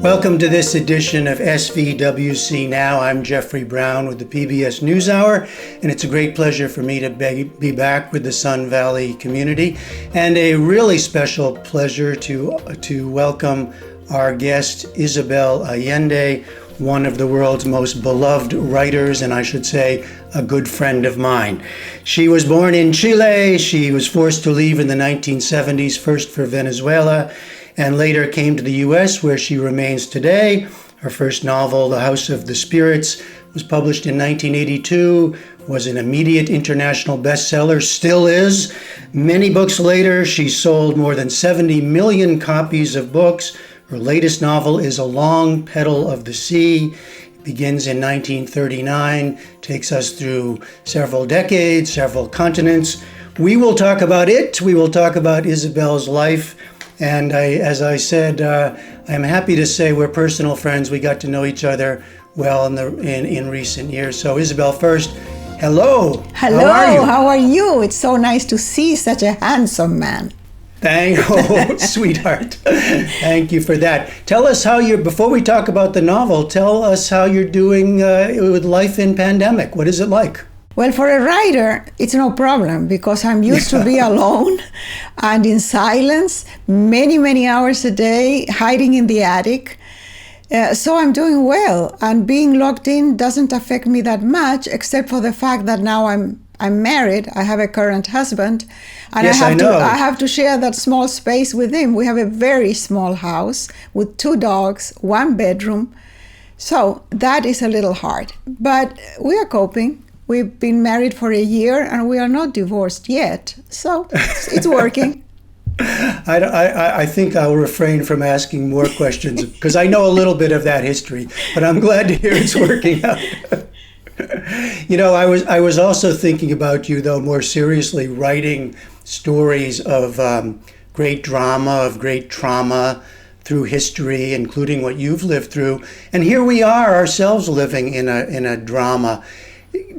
Welcome to this edition of SVWC Now. I'm Jeffrey Brown with the PBS NewsHour, and it's a great pleasure for me to be back with the Sun Valley community, and a really special pleasure to welcome our guest, Isabel Allende, one of the world's most beloved writers, and I should say, a good friend of mine. She was born in Chile. She was forced to leave in the 1970s, first for Venezuela, and later came to the U.S., where she remains today. Her first novel, The House of the Spirits, was published in 1982, was an immediate international bestseller, still is. Many books later, she sold more than 70 million copies of books. Her latest novel is A Long Petal of the Sea. It begins in 1939, takes us through several decades, several continents. We will talk about it. We will talk about Isabel's life. And as I said, I'm happy to say we're personal friends. We got to know each other well in recent years. So Isabel, first, hello. Hello, how are you? It's so nice to see such a handsome man. Sweetheart. Thank you for that. Tell us before we talk about the novel, tell us how you're doing with life in pandemic. What is it like? Well, for a writer, it's no problem because I'm used to be alone and in silence, many, many hours a day, hiding in the attic. So I'm doing well, and being locked in doesn't affect me that much, except for the fact that now I'm married. I have a current husband, and yes, I have to share that small space with him. We have a very small house with 2 dogs, 1 bedroom. So that is a little hard, but we are coping. We've been married for a year, and we are not divorced yet, so it's working. I think I'll refrain from asking more questions because I know a little bit of that history, but I'm glad to hear it's working out. You know, I was also thinking about you, though, more seriously, writing stories of great drama, of great trauma through history, including what you've lived through. And here we are ourselves living in a drama.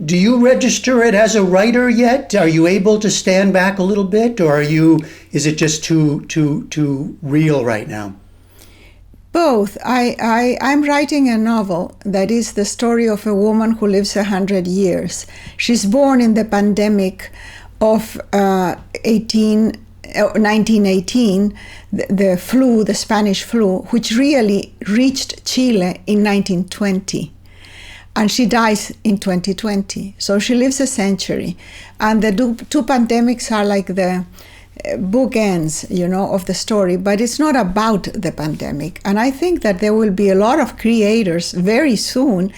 Do you register it as a writer yet? Are you able to stand back a little bit, or is it just too real right now? Both. I'm writing a novel that is the story of a woman who lives 100 years. She's born in the pandemic of 1918, the flu, the Spanish flu, which really reached Chile in 1920. And she dies in 2020. So she lives a century. And the two pandemics are like the bookends, of the story, but it's not about the pandemic. And I think that there will be a lot of creators very soon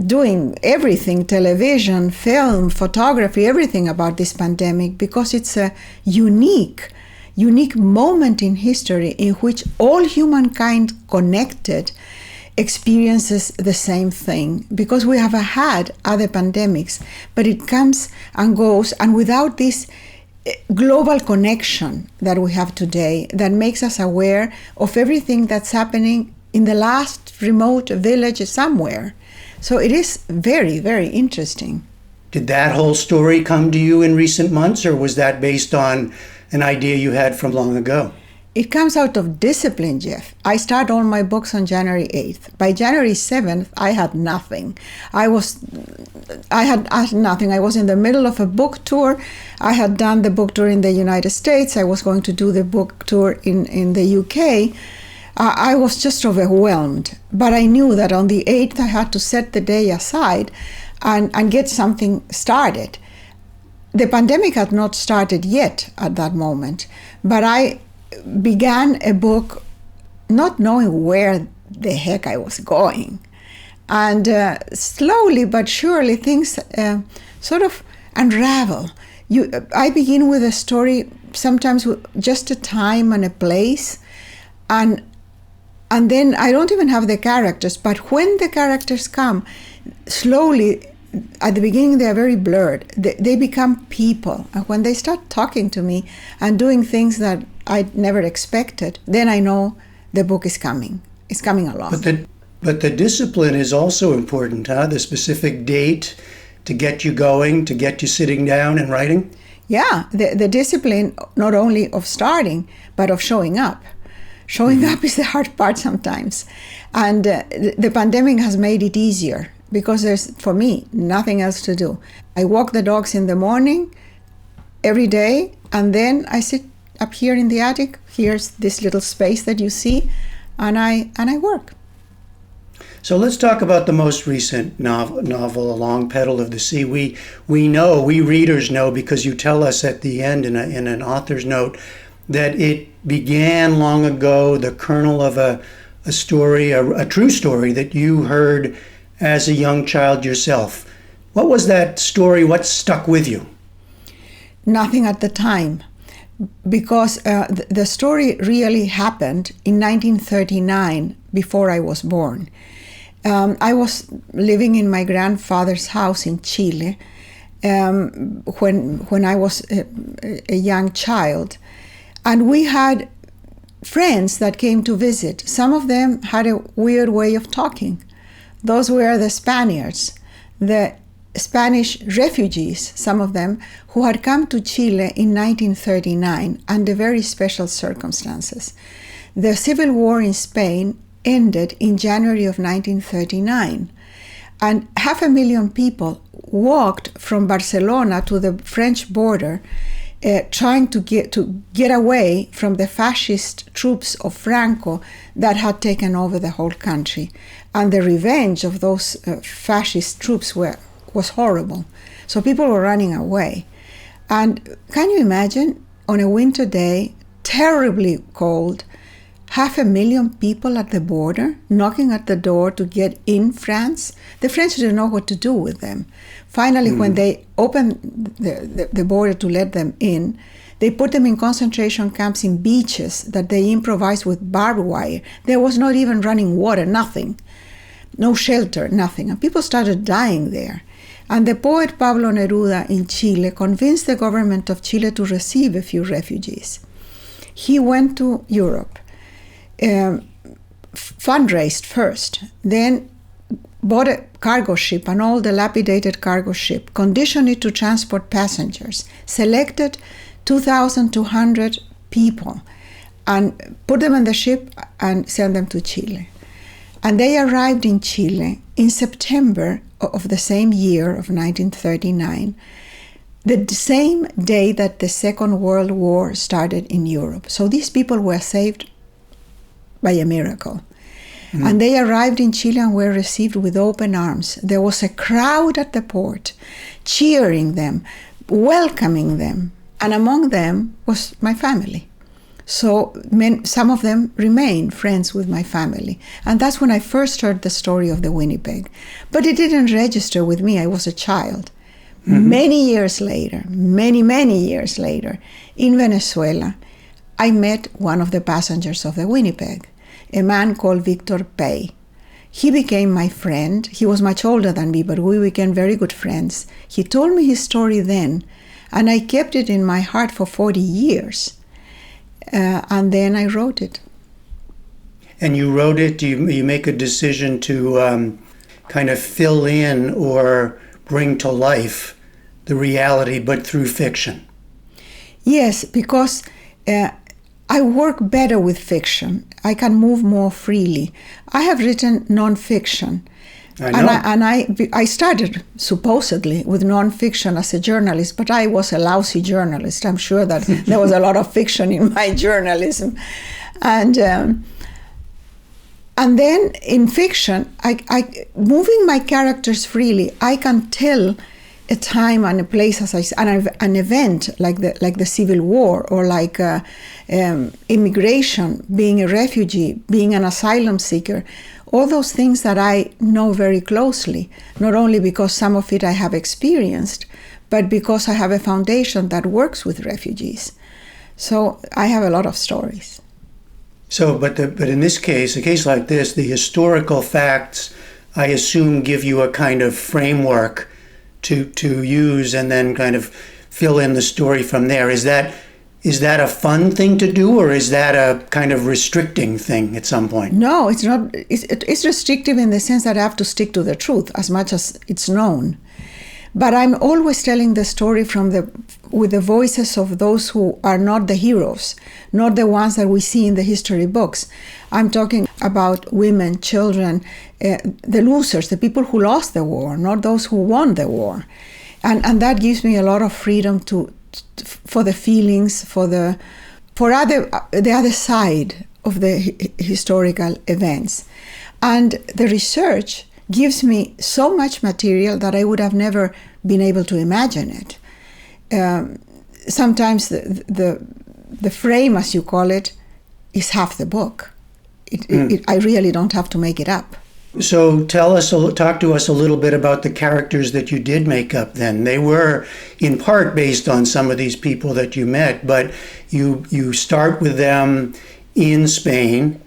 doing everything, television, film, photography, everything about this pandemic, because it's a unique moment in history in which all humankind connected experiences the same thing, because we have had other pandemics, but it comes and goes, and without this global connection that we have today that makes us aware of everything that's happening in the last remote village somewhere. So it is very, very interesting. Did that whole story come to you in recent months, or was that based on an idea you had from long ago? It comes out of discipline, Jeff. I start all my books on January 8th. By January 7th, I had nothing. I had nothing. I was in the middle of a book tour. I had done the book tour in the United States. I was going to do the book tour in the UK. I was just overwhelmed. But I knew that on the 8th, I had to set the day aside and get something started. The pandemic had not started yet at that moment, but I began a book not knowing where the heck I was going. And slowly but surely things sort of unravel. I begin with a story, sometimes with just a time and a place, and then I don't even have the characters, but when the characters come, slowly, at the beginning they are very blurred. They become people, and when they start talking to me and doing things that I never expected, then I know the book is coming. It's coming along. But the discipline is also important, huh? The specific date to get you going, to get you sitting down and writing? Yeah, the discipline not only of starting, but of showing up. Showing up is the hard part sometimes. And the pandemic has made it easier because there's, for me, nothing else to do. I walk the dogs in the morning every day, and then I sit up here in the attic. Here's this little space that you see, and I work. So let's talk about the most recent novel, A Long Petal of the Sea. We readers know, because you tell us at the end in an author's note, that it began long ago, the kernel of a story, a true story that you heard as a young child yourself. What was that story? What stuck with you? Nothing at the time, because the story really happened in 1939, before I was born. I was living in my grandfather's house in Chile when I was a young child. And we had friends that came to visit. Some of them had a weird way of talking. Those were the Spaniards, the Spanish refugees, some of them, who had come to Chile in 1939 under very special circumstances. The Civil War in Spain ended in January of 1939, and 500,000 people walked from Barcelona to the French border, trying to get away from the fascist troops of Franco that had taken over the whole country. And the revenge of those fascist troops was horrible. So people were running away. And can you imagine, on a winter day, terribly cold, 500,000 people at the border knocking at the door to get in France? The French didn't know what to do with them. Finally, when they opened the border to let them in, they put them in concentration camps in beaches that they improvised with barbed wire. There was not even running water, nothing. No shelter, nothing. And people started dying there. And the poet Pablo Neruda in Chile convinced the government of Chile to receive a few refugees. He went to Europe, fundraised first, then bought a cargo ship, an old dilapidated cargo ship, conditioned it to transport passengers, selected 2,200 people, and put them on the ship and sent them to Chile. And they arrived in Chile in September of the same year of 1939, the same day that the Second World War started in Europe. So these people were saved by a miracle. And they arrived in Chile and were received with open arms. There was a crowd at the port cheering them, welcoming them. And among them was my family. So some of them remained friends with my family. And that's when I first heard the story of the Winnipeg. But it didn't register with me. I was a child. Many years later, many years later, in Venezuela, I met one of the passengers of the Winnipeg, a man called Victor Pay. He became my friend. He was much older than me, but we became very good friends. He told me his story then, and I kept it in my heart for 40 years. And then I wrote it. And you wrote it, you make a decision to kind of fill in or bring to life the reality, but through fiction. Yes, because I work better with fiction. I can move more freely. I have written nonfiction. I started supposedly with nonfiction as a journalist, but I was a lousy journalist. I'm sure that there was a lot of fiction in my journalism. And then in fiction, I moving my characters freely, I can tell a time and a place, an event like the Civil War, or like immigration, being a refugee, being an asylum seeker, all those things that I know very closely, not only because some of it I have experienced, but because I have a foundation that works with refugees. So I have a lot of stories. So, but in this case, a case like this, the historical facts, I assume, give you a kind of framework to use and then kind of fill in the story from there. Is that a fun thing to do, or is that a kind of restricting thing at some point? No, it's not. It's restrictive in the sense that I have to stick to the truth as much as it's known. But I'm always telling the story from with the voices of those who are not the heroes, not the ones that we see in the history books. I'm talking about women, children, the losers, the people who lost the war, not those who won the war. And that gives me a lot of freedom for the feelings, for the other side of the historical events. And the research gives me so much material that I would have never been able to imagine it. Sometimes the frame, as you call it, is half the book. I really don't have to make it up. So talk to us a little bit about the characters that you did make up then. They were in part based on some of these people that you met, but you start with them in Spain,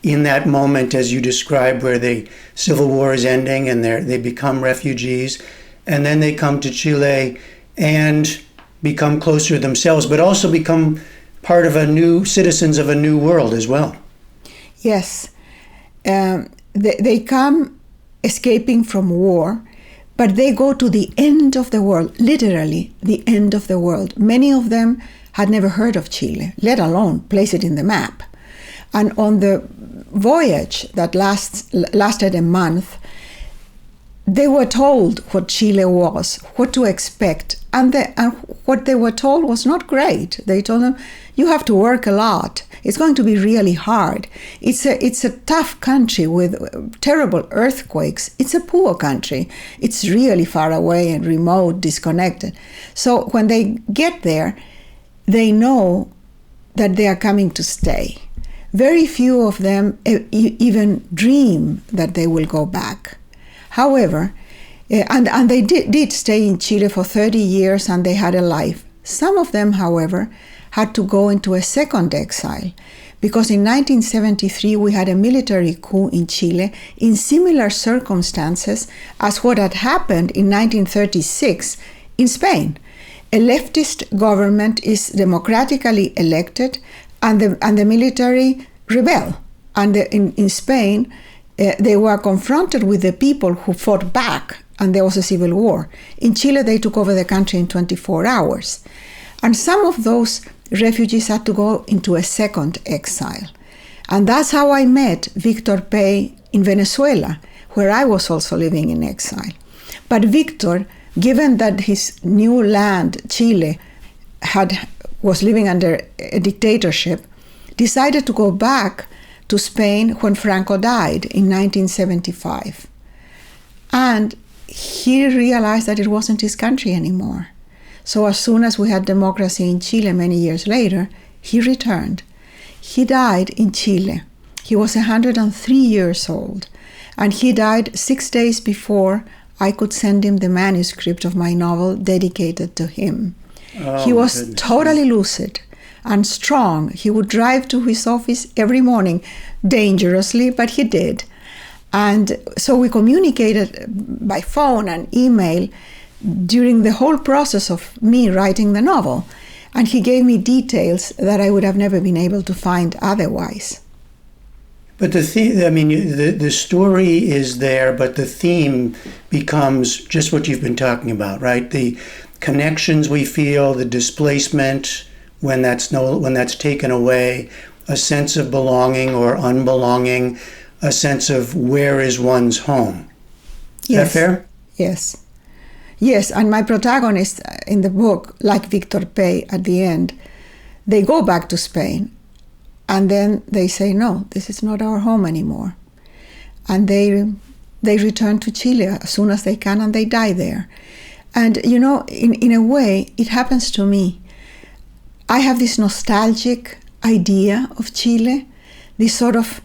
in that moment, as you described, where the civil war is ending and they become refugees, and then they come to Chile and become closer themselves, but also become part of citizens of a new world as well. Yes. They come escaping from war, but they go to the end of the world, literally the end of the world. Many of them had never heard of Chile, let alone place it in the map. And on the voyage that lasted a month, they were told what Chile was, what to expect, and what they were told was not great. They told them, you have to work a lot. It's going to be really hard. It's a tough country with terrible earthquakes. It's a poor country. It's really far away and remote, disconnected. So when they get there, they know that they are coming to stay. Very few of them even dream that they will go back. However, and they did stay in Chile for 30 years and they had a life. Some of them, however, had to go into a second exile because in 1973 we had a military coup in Chile in similar circumstances as what had happened in 1936 in Spain. A leftist government is democratically elected and the military rebel. And in Spain, they were confronted with the people who fought back and there was a civil war. In Chile, they took over the country in 24 hours. And some of those refugees had to go into a second exile. And that's how I met Victor Pey in Venezuela, where I was also living in exile. But Victor, given that his new land, Chile, was living under a dictatorship, decided to go back to Spain when Franco died in 1975. And he realized that it wasn't his country anymore. So as soon as we had democracy in Chile many years later, he returned. He died in Chile. He was 103 years old. And he died 6 days before I could send him the manuscript of my novel dedicated to him. He was totally lucid and strong. He would drive to his office every morning, dangerously, but he did. And so we communicated by phone and email during the whole process of me writing the novel. And he gave me details that I would have never been able to find otherwise. But the story is there, but the theme becomes just what you've been talking about, right? The connections we feel, the displacement when that's taken away, a sense of belonging or unbelonging, a sense of where is one's home. Is that fair? Yes. Yes, and my protagonists in the book, like Victor Pey at the end, they go back to Spain. And then they say, no, this is not our home anymore. And they return to Chile as soon as they can, and they die there. And, you know, in a way, it happens to me. I have this nostalgic idea of Chile, this sort of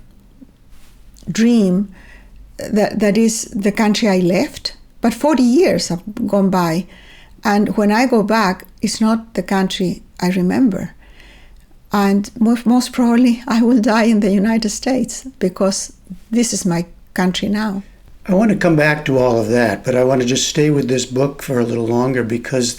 dream that is the country I left. But 40 years have gone by. And when I go back, it's not the country I remember. And most probably I will die in the United States because this is my country now. I want to come back to all of that, but I want to just stay with this book for a little longer because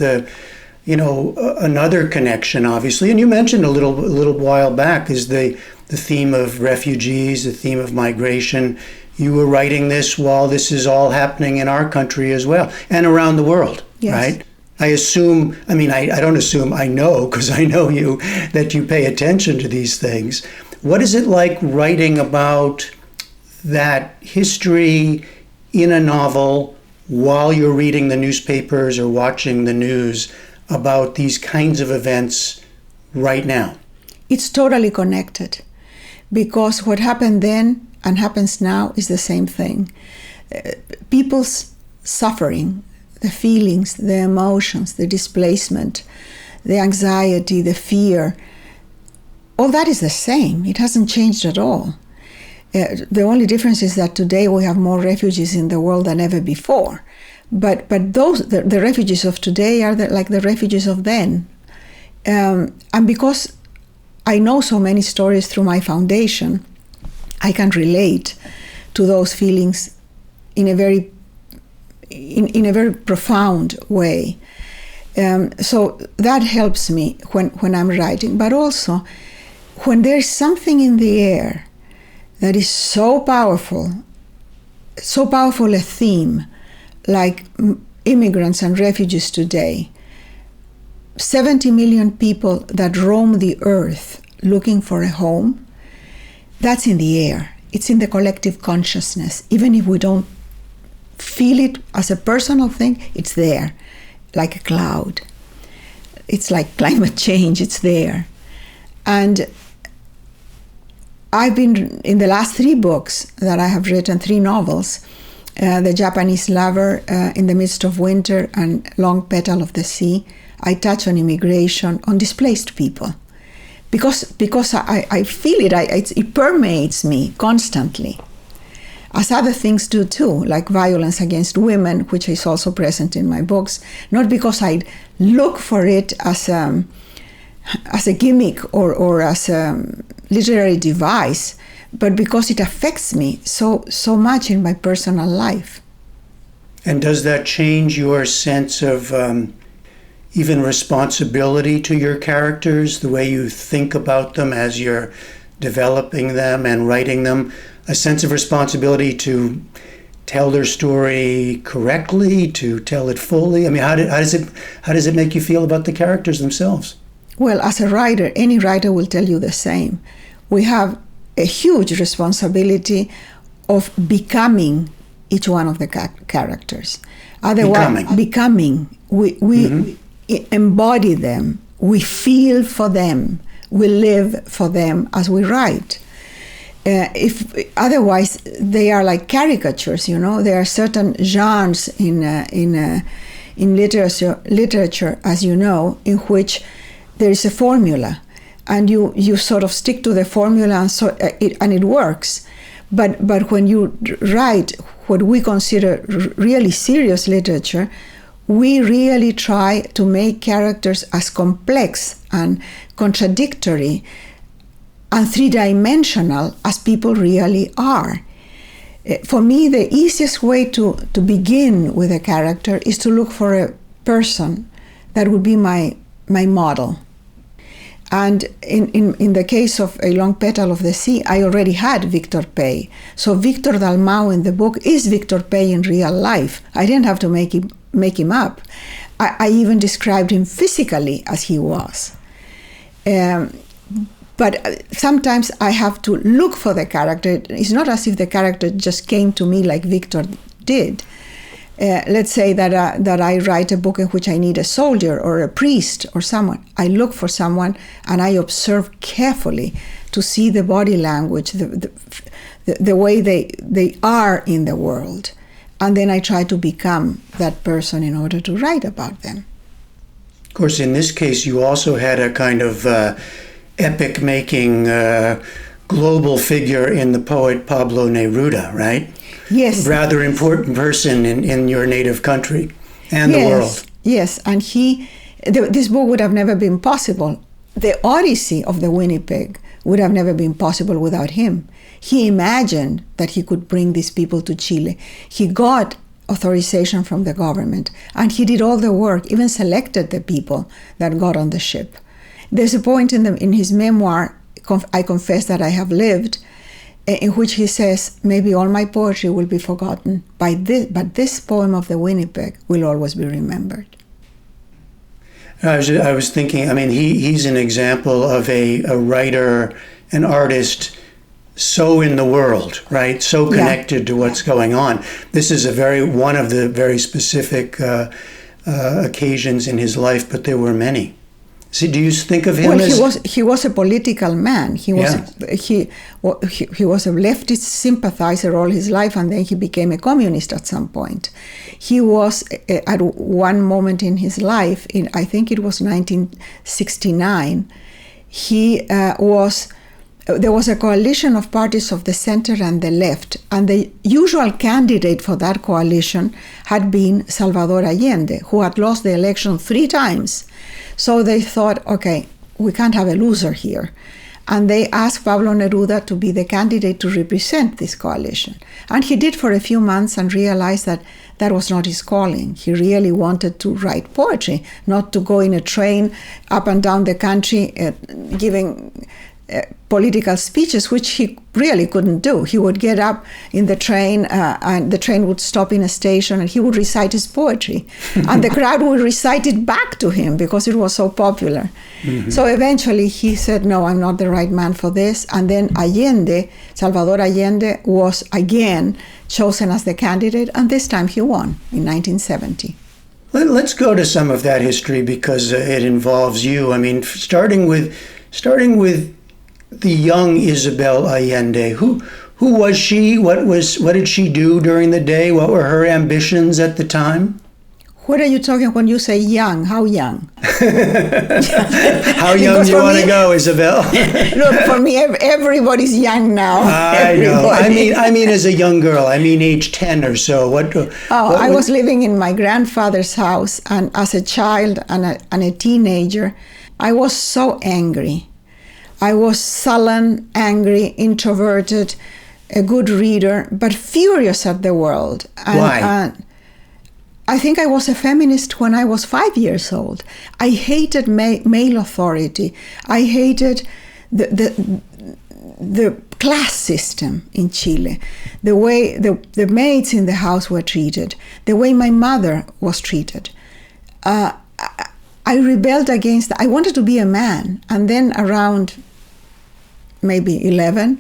another connection, obviously, and you mentioned a little while back, is the theme of refugees, the theme of migration. You were writing this while this is all happening in our country as well and around the world, yes. Right? I assume, I don't assume, I know, because I know you, that you pay attention to these things. What is it like writing about that history in a novel while you're reading the newspapers or watching the news about these kinds of events right now? It's totally connected, because what happened then and happens now is the same thing. People's suffering, the feelings, the emotions, the displacement, the anxiety, the fear, all that is the same. It hasn't changed at all. The only difference is that today we have more refugees in the world than ever before. But the refugees of today are like the refugees of then. And because I know so many stories through my foundation, I can relate to those feelings in a very profound way. So that helps me when I'm writing. But also, when there's something in the air that is so powerful a theme, like immigrants and refugees today, 70 million people that roam the earth looking for a home, that's in the air. It's in the collective consciousness. Even if we don't feel it as a personal thing, it's there, like a cloud. It's like climate change, it's there. And I've been, in the last 3 books that I have written, 3 novels, The Japanese Lover, In the Midst of Winter, and Long Petal of the Sea, I touch on immigration, on displaced people. Because I feel it, it permeates me constantly, as other things do too, like violence against women, which is also present in my books, not because I look for it as a gimmick or as a literary device, but because it affects me so much in my personal life. And does that change your sense of even responsibility to your characters, the way you think about them as you're developing them and writing them? A sense of responsibility to tell their story correctly, to tell it fully? I mean, how does it make you feel about the characters themselves? Well, as a writer, any writer will tell you the same. We have a huge responsibility of becoming each one of the characters. Otherwise, becoming. We embody them. We feel for them. We live for them as we write. If otherwise, they are like caricatures. There are certain genres in literature, as you know, in which there is a formula, and you sort of stick to the formula, and it works. But when you write what we consider really serious literature, we really try to make characters as complex and contradictory and 3-dimensional as people really are. For me, the easiest way to begin with a character is to look for a person that would be my model. And in the case of A Long Petal of the Sea, I already had Victor Pay. So Victor Dalmau in the book is Victor Pay in real life. I didn't have to make him up. I even described him physically as he was. But sometimes I have to look for the character. It's not as if the character just came to me like Victor did. Let's say that I write a book in which I need a soldier or a priest or someone. I look for someone and I observe carefully to see the body language, the way they are in the world. And then I try to become that person in order to write about them. Of course, in this case, you also had a kind of epic-making global figure in the poet Pablo Neruda, right? Yes. Rather important person in your native country and the world. Yes, and this book would have never been possible. The Odyssey of the Winnipeg would have never been possible without him. He imagined that he could bring these people to Chile. He got authorization from the government, and he did all the work, even selected the people that got on the ship. There's a point in his memoir, I Confess That I Have Lived, in which he says, maybe all my poetry will be forgotten, but this poem of the Winnipeg will always be remembered. I was thinking, I mean, he's an example of a writer, an artist, so in the world, right? So connected to what's going on. This is one of the very specific occasions in his life, but there were many. See, do you think of him as... he was a political man. He was a leftist sympathizer all his life, and then he became a communist at some point. He was at one moment in his life, I think it was 1969. There was a coalition of parties of the center and the left, and the usual candidate for that coalition had been Salvador Allende, who had lost the election 3 times. So they thought, okay, we can't have a loser here. And they asked Pablo Neruda to be the candidate to represent this coalition. And he did for a few months and realized that that was not his calling. He really wanted to write poetry, not to go in a train up and down the country giving political speeches, which he really couldn't do. He would get up in the train and the train would stop in a station and he would recite his poetry. And the crowd would recite it back to him because it was so popular. Mm-hmm. So eventually he said, no, I'm not the right man for this. And then Salvador Allende was again chosen as the candidate, and this time he won in 1970. Let's go to some of that history because it involves you. I mean, starting with the young Isabel Allende. Who was she? What did she do during the day? What were her ambitions at the time? What are you talking when you say young? How young? How young do you want to go, Isabel? Look, for me, everybody's young now. I know. I mean, as a young girl. I mean, age 10 or so. I was living in my grandfather's house, and as a child and a teenager, I was so angry. I was sullen, angry, introverted, a good reader, but furious at the world. Why? I think I was a feminist when I was 5 years old. I hated male authority. I hated the class system in Chile, the way the maids in the house were treated, the way my mother was treated. I rebelled against that. I wanted to be a man. And then around maybe 11,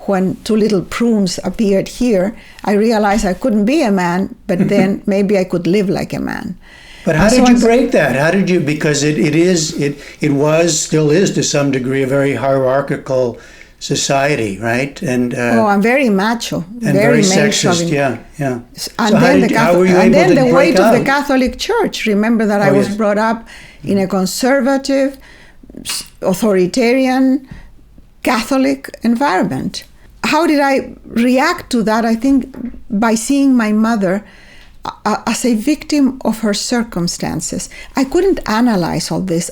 when 2 little prunes appeared here, I realized I couldn't be a man, but then maybe I could live like a man. But how did you break that? How did you, because it still is to some degree a very hierarchical society, right? And I'm very macho, and very sexist, yeah. And then the weight of the Catholic Church. Remember that I was brought up in a conservative, authoritarian, Catholic environment. How did I react to that? I think by seeing my mother as a victim of her circumstances. I couldn't analyze all this.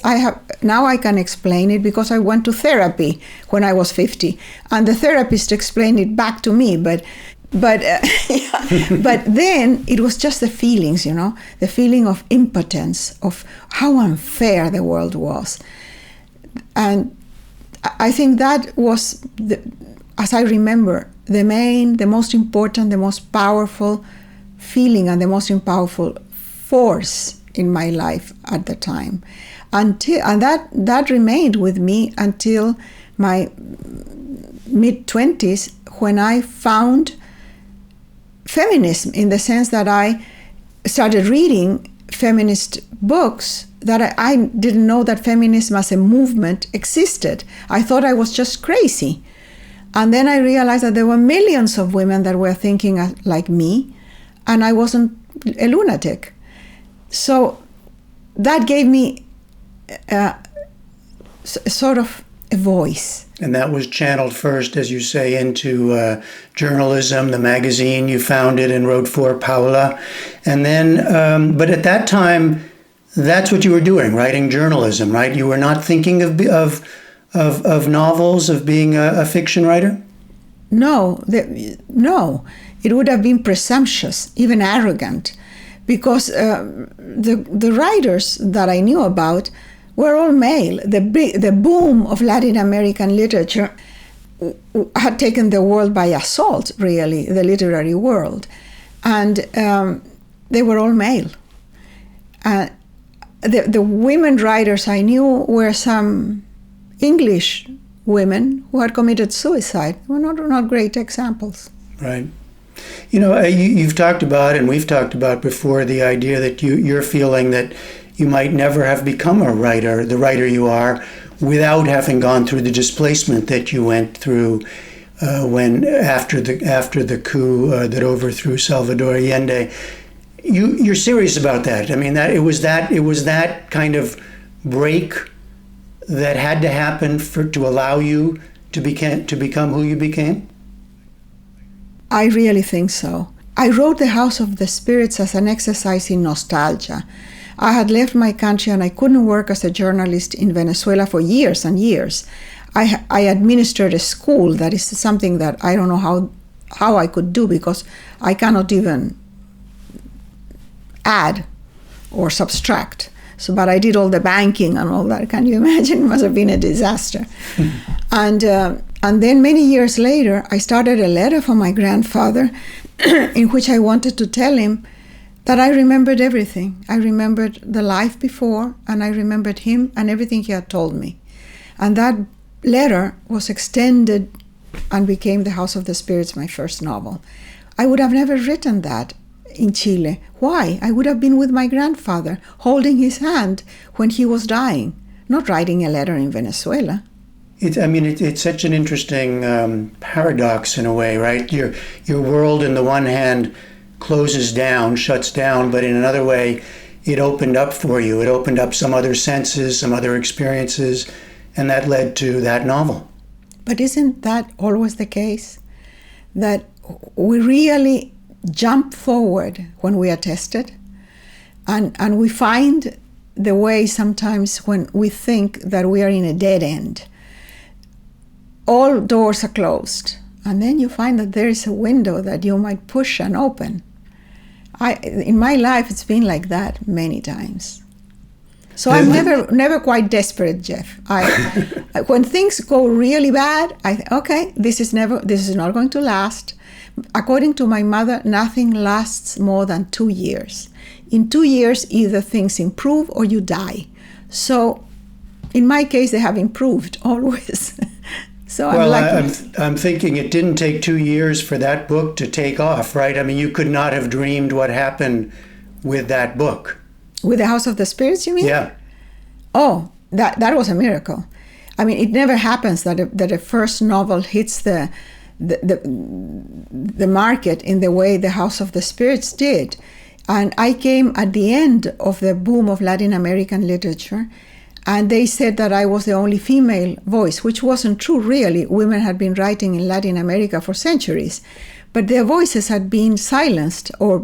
Now I can explain it because I went to therapy when I was 50, and the therapist explained it back to me. But then it was just the feelings, the feeling of impotence, of how unfair the world was, and I think that was, as I remember, the most important, the most powerful feeling and the most powerful force in my life at the time. And that remained with me until my mid-20s, when I found feminism, in the sense that I started reading feminist books, that I didn't know that feminism as a movement existed. I thought I was just crazy. And then I realized that there were millions of women that were thinking like me, and I wasn't a lunatic. So that gave me sort of a voice. And that was channeled first, as you say, into journalism, the magazine you founded and wrote for, Paula. And then, but at that time, that's what you were doing, writing journalism, right? You were not thinking of novels, of being a fiction writer? No. It would have been presumptuous, even arrogant, because the writers that I knew about were all male. The boom of Latin American literature had taken the world by assault, really, the literary world. And they were all male. the women writers I knew were some English women who had committed suicide. Were not great examples. Right. You've talked about, and we've talked about before, the idea that you're feeling that you might never have become the writer you are, without having gone through the displacement that you went through after the coup that overthrew Salvador Allende. You're serious about that. I mean, that it was that kind of break that had to happen to allow you to become who you became? I really think so. I wrote The House of the Spirits as an exercise in nostalgia. I had left my country and I couldn't work as a journalist in Venezuela for years and years. I administered a school. That is something that I don't know how I could do, because I cannot even add or subtract. But I did all the banking and all that. Can you imagine? It must have been a disaster. And then many years later, I started a letter from my grandfather in which I wanted to tell him that I remembered everything. I remembered the life before, and I remembered him and everything he had told me. And that letter was extended and became The House of the Spirits, my first novel. I would have never written that in Chile. Why? I would have been with my grandfather, holding his hand when he was dying, not writing a letter in Venezuela. It's such an interesting paradox in a way, right? Your world, on the one hand, closes down, shuts down, but in another way, it opened up for you. It opened up some other senses, some other experiences, and that led to that novel. But isn't that always the case? That we really jump forward when we are tested, and we find the way sometimes when we think that we are in a dead end. All doors are closed, and then you find that there is a window that you might push and open. In my life, it's been like that many times. So I'm never quite desperate, Jeff. When things go really bad, I think, okay, this is not going to last. According to my mother, nothing lasts more than 2 years. In 2 years, either things improve or you die. So in my case, they have improved always. So I'm lucky. I'm thinking it didn't take 2 years for that book to take off, right? I mean, you could not have dreamed what happened with that book. With The House of the Spirits, you mean? Yeah. Oh, that was a miracle. I mean, it never happens that a first novel hits the market in the way The House of the Spirits did. And I came at the end of the boom of Latin American literature, and they said that I was the only female voice, which wasn't true, really. Women had been writing in Latin America for centuries, but their voices had been silenced, or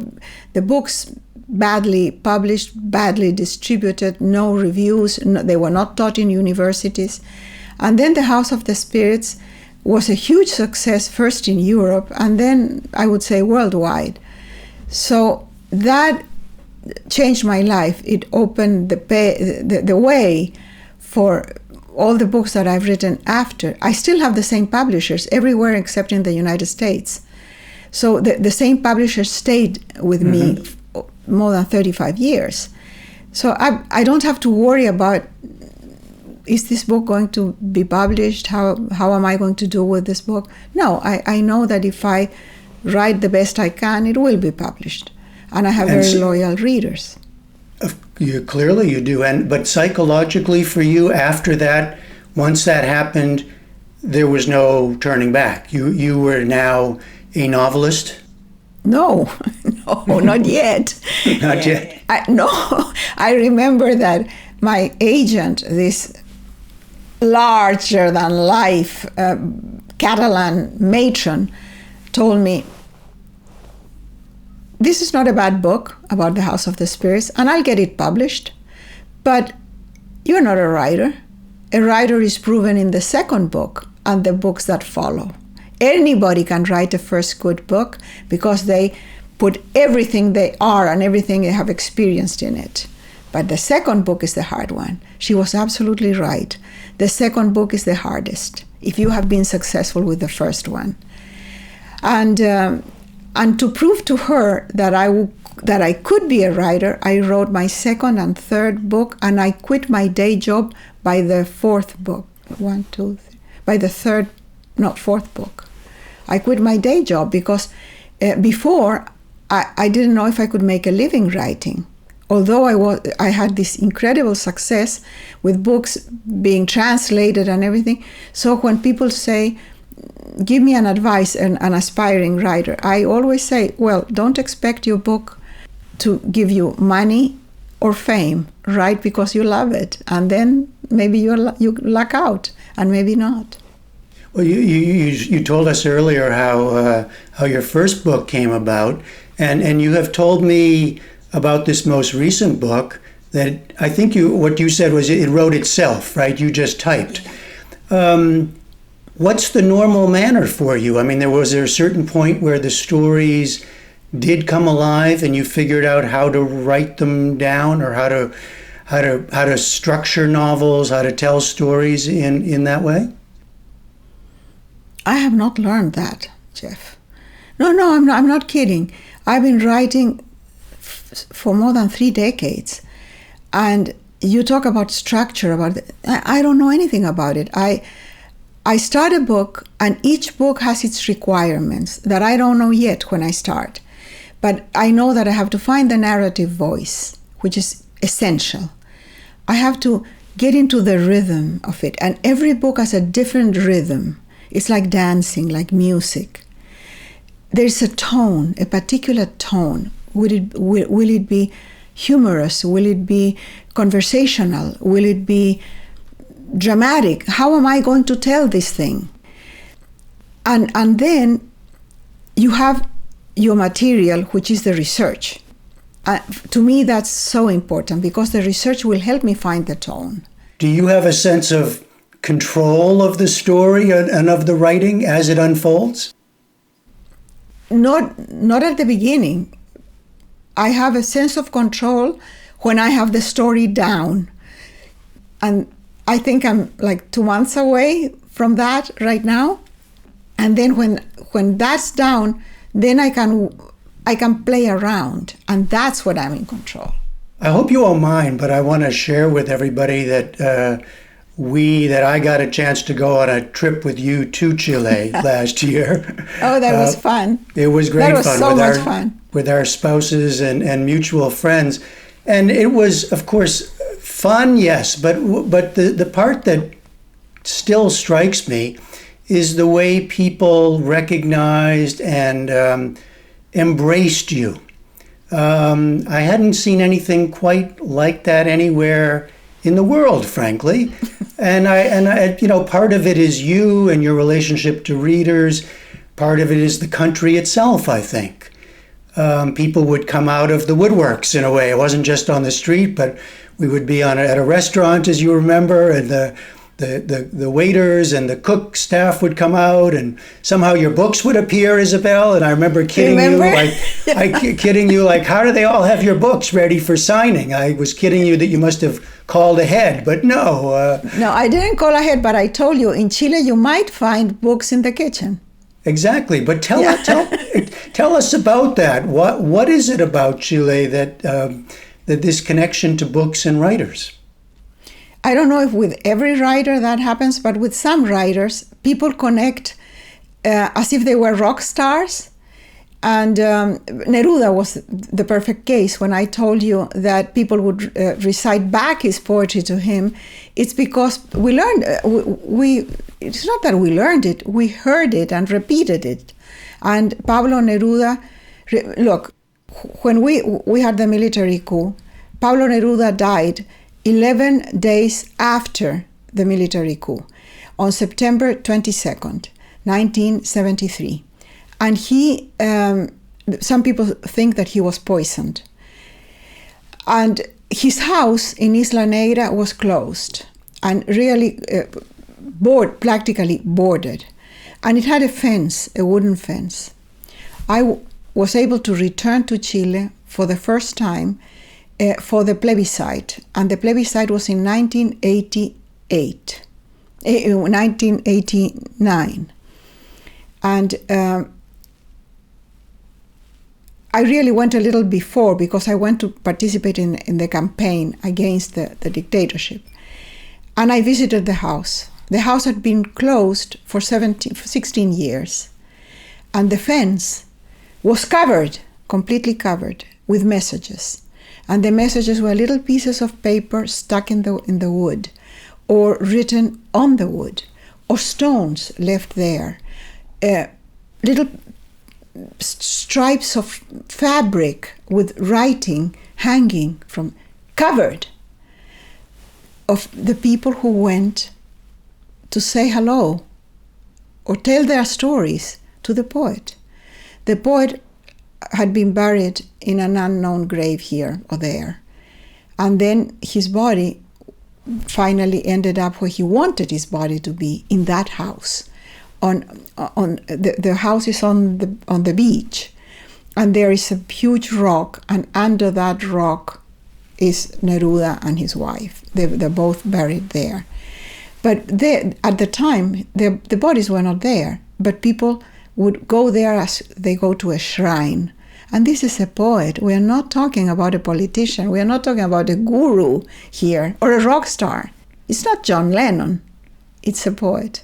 the books badly published, badly distributed, no reviews, they were not taught in universities. And then The House of the Spirits was a huge success, first in Europe, and then I would say worldwide. So that changed my life. It opened the way for all the books that I've written after. I still have the same publishers everywhere except in the United States. So the same publishers stayed with me more than 35 years. So I don't have to worry about, is this book going to be published? How am I going to do with this book? No, I know that if I write the best I can, it will be published. And I have very loyal readers. Clearly you do. But psychologically for you, after that, once that happened, there was no turning back. You were now a novelist? No, not yet. Not yet? I remember that my agent, this larger-than-life Catalan matron, told me, this is not a bad book about the House of the Spirits, and I'll get it published, but you're not a writer. A writer is proven in the second book and the books that follow. Anybody can write a first good book because they put everything they are and everything they have experienced in it. But the second book is the hard one. She was absolutely right. The second book is the hardest if you have been successful with the first one. And And to prove to her that I could be a writer, I wrote my second and third book, and I quit my day job by the fourth book. Fourth book. I quit my day job because before I didn't know if I could make a living writing. Although I had this incredible success with books being translated and everything. So when people say, give me an advice, an aspiring writer, I always say, well, don't expect your book to give you money or fame. Write because you love it. And then maybe you luck out, and maybe not. Well, you told us earlier how your first book came about, and you have told me about this most recent book that I think what you said was it wrote itself, right? You just typed. What's the normal manner for you? I mean, was there a certain point where the stories did come alive and you figured out how to write them down, or how to structure novels, how to tell stories in that way? I have not learned that, Jeff. No, I'm not kidding. I've been writing for more than 3 decades. And you talk about structure, I don't know anything about it. I start a book, and each book has its requirements that I don't know yet when I start. But I know that I have to find the narrative voice, which is essential. I have to get into the rhythm of it. And every book has a different rhythm. It's like dancing, like music. There's a tone, a particular tone. Will it be humorous? Will it be conversational? Will it be dramatic? How am I going to tell this thing? And then you have your material, which is the research. To me, that's so important, because the research will help me find the tone. Do you have a sense of control of the story and of the writing as it unfolds? Not at the beginning. I have a sense of control when I have the story down. And I think I'm like 2 months away from that right now. And then when that's down, then I can play around. And that's when I'm in control. I hope you won't mind, but I want to share with everybody that I got a chance to go on a trip with you to Chile last year. Oh, that was fun. It was great fun. That was so much fun. With our spouses and mutual friends. And it was, of course, fun, yes, but the part that still strikes me is the way people recognized and embraced you. I hadn't seen anything quite like that anywhere in the world, frankly. And I, part of it is you and your relationship to readers. Part of it is the country itself, I think. People would come out of the woodworks in a way. It wasn't just on the street, but we would be at a restaurant, as you remember, and the waiters and the cook staff would come out, and somehow your books would appear, Isabel. And I remember kidding you, like, how do they all have your books ready for signing? I was kidding you that you must have called ahead, but no. No, I didn't call ahead, but I told you, in Chile you might find books in the kitchen. Exactly, but tell us about that. What is it about Chile that this connection to books and writers? I don't know if with every writer that happens, but with some writers, people connect as if they were rock stars. And Neruda was the perfect case. When I told you that people would recite back his poetry to him, it's because we learned, it's not that we learned it, we heard it and repeated it. And Pablo Neruda, look, when we had the military coup, Pablo Neruda died 11 days after the military coup, on September 22nd, 1973. And he, some people think that he was poisoned. And his house in Isla Negra was closed and really practically boarded. And it had a fence, a wooden fence. I was able to return to Chile for the first time for the plebiscite. And the plebiscite was in 1989. And I really went a little before because I went to participate in the campaign against the dictatorship. And I visited the house. The house had been closed for 16 years. And the fence was covered, completely covered, with messages. And the messages were little pieces of paper stuck in the wood, or written on the wood, or stones left there. Little stripes of fabric with writing hanging from, covered, of the people who went to say hello or tell their stories to the poet. The poet had been buried in an unknown grave here or there. And then his body finally ended up where he wanted his body to be, in that house. The house is on the beach, and there is a huge rock, and under that rock is Neruda and his wife. They're both buried there. But at the time, the bodies were not there, but people would go there as they go to a shrine. And this is a poet. We are not talking about a politician. We are not talking about a guru here or a rock star. It's not John Lennon. It's a poet.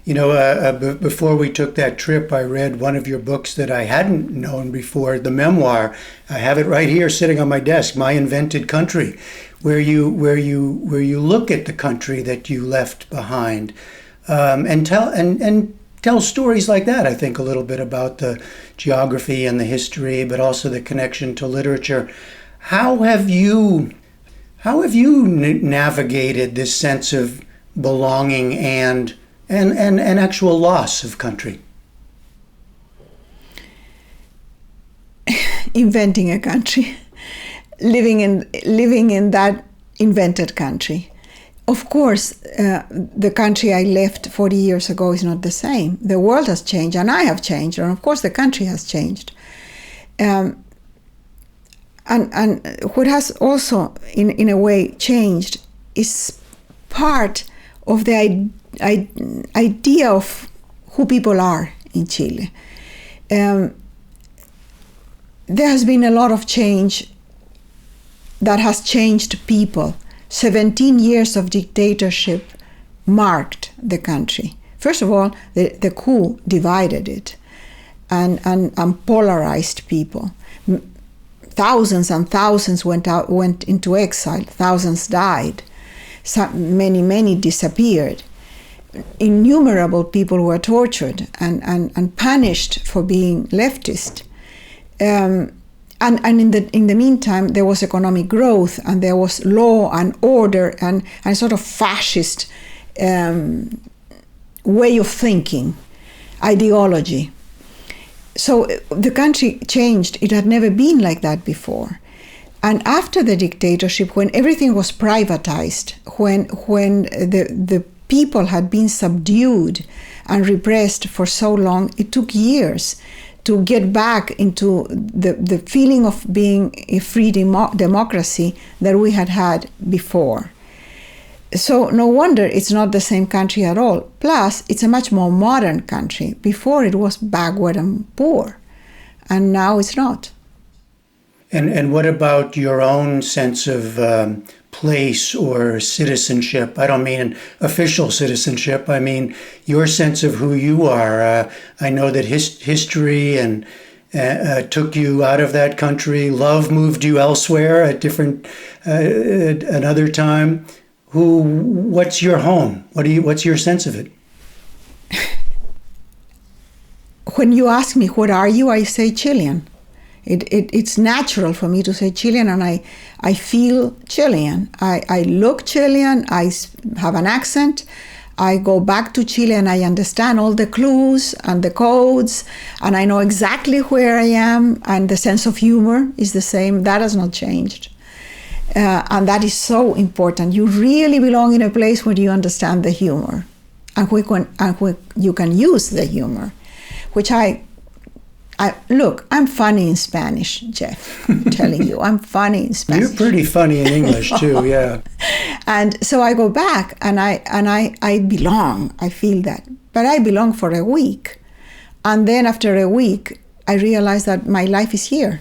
You know, before we took that trip, I read one of your books that I hadn't known before, the memoir. I have it right here sitting on my desk, My Invented Country, where you look at the country that you left behind, and tell stories like that. I think a little bit about the geography and the history, but also the connection to literature. How have you navigated this sense of belonging and actual loss of country? Inventing a country, living in that invented country. Of course, the country I left 40 years ago is not the same. The world has changed, and I have changed, and of course the country has changed. And what has also, in a way, changed is part of the idea of who people are in Chile. There has been a lot of change that has changed people. 17 years of dictatorship marked the country. First of all, the coup divided it and polarized people. Thousands and thousands went into exile. Thousands died. Many disappeared. Innumerable people were tortured and punished for being leftist. And in the meantime, there was economic growth, and there was law and order and sort of fascist way of thinking, ideology. So the country changed. It had never been like that before. And after the dictatorship, when everything was privatized, when the people had been subdued and repressed for so long, it took years to get back into the feeling of being a free democracy that we had before. So no wonder it's not the same country at all. Plus, it's a much more modern country. Before it was backward and poor, and now it's not. And what about your own sense of place or citizenship? I don't mean official citizenship. I mean your sense of who you are. I know that history and took you out of that country. Love moved you elsewhere at another time. What's your home? What's your sense of it? When you ask me, what are you? I say Chilean. It's natural for me to say Chilean, and I feel Chilean. I look Chilean, I have an accent. I go back to Chile and I understand all the clues and the codes, and I know exactly where I am, and the sense of humor is the same. That has not changed. And that is so important. You really belong in a place where you understand the humor and where you can use the humor, which look, I'm funny in Spanish, Jeff. I'm telling you, I'm funny in Spanish. You're pretty funny in English too, yeah. And so I go back and I belong. I feel that, but I belong for a week, and then after a week, I realized that my life is here.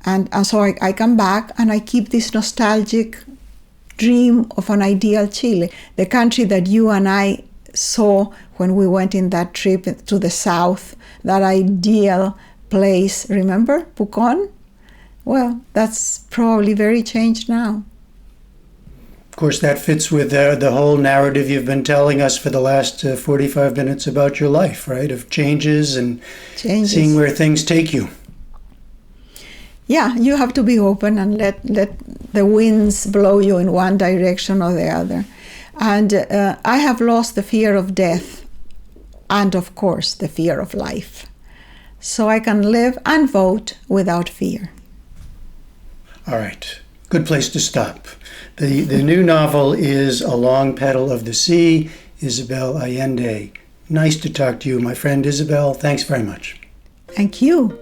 And so I come back and I keep this nostalgic dream of an ideal Chile, the country that you and I saw when we went in that trip to the south, that ideal place, remember, Pucón? Well, that's probably very changed now. Of course, that fits with the whole narrative you've been telling us for the last 45 minutes about your life, right? Of changes and seeing where things take you. Yeah, you have to be open and let the winds blow you in one direction or the other. And I have lost the fear of death and, of course, the fear of life. So I can live and vote without fear. All right. Good place to stop. The new novel is A Long Petal of the Sea, Isabel Allende. Nice to talk to you, my friend Isabel. Thanks very much. Thank you.